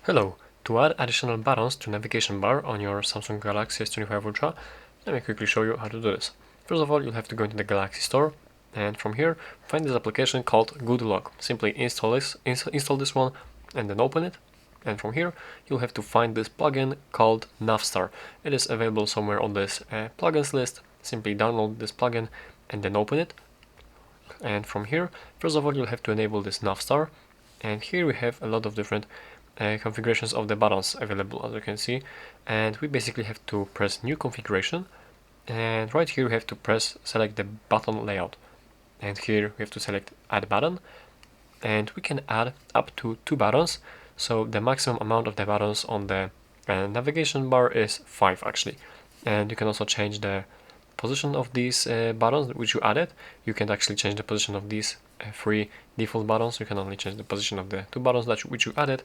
Hello, to add additional buttons to navigation bar on your Samsung Galaxy S25 Ultra, let me quickly show you how to do this. First of all, you'll have to go into the Galaxy Store, and from here, find this application called GoodLock. Simply install this one, and then open it. And from here, you'll have to find this plugin called Navstar. It is available somewhere on this plugins list. Simply download this plugin, and then open it. And from here, first of all, you'll have to enable this Navstar. And here we have a lot of different configurations of the buttons available, as you can see, and we basically have to press new configuration, and right here we have to select the button layout, and here we have to select add button, and we can add up to 2 buttons, so the maximum amount of the buttons on the navigation bar is 5 actually. And you can also change the position of these buttons which you added. You can actually change the position of these 3 default buttons. You can only change the position of the 2 buttons which you added.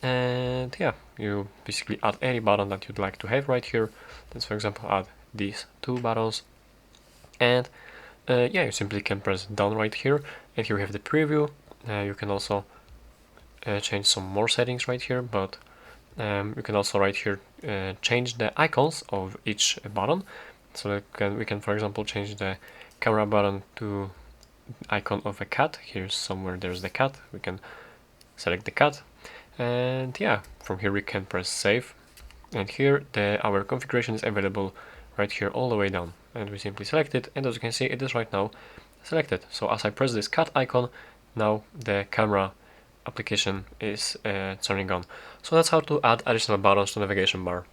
And yeah, you basically add any button that you'd like to have right here. Let's for example add these 2 buttons, and yeah, you simply can press down right here, and here we have the preview. You can also change some more settings right here, but you can also right here change the icons of each button. So we can for example change the camera button to icon of a cat. Here's somewhere there's the cat. We can select the cat, and yeah, from here we can press save, and here our configuration is available right here all the way down, and we simply select it, and as you can see it is right now selected. So as I press this cat icon, now the camera application is turning on. So that's how to add additional buttons to navigation bar.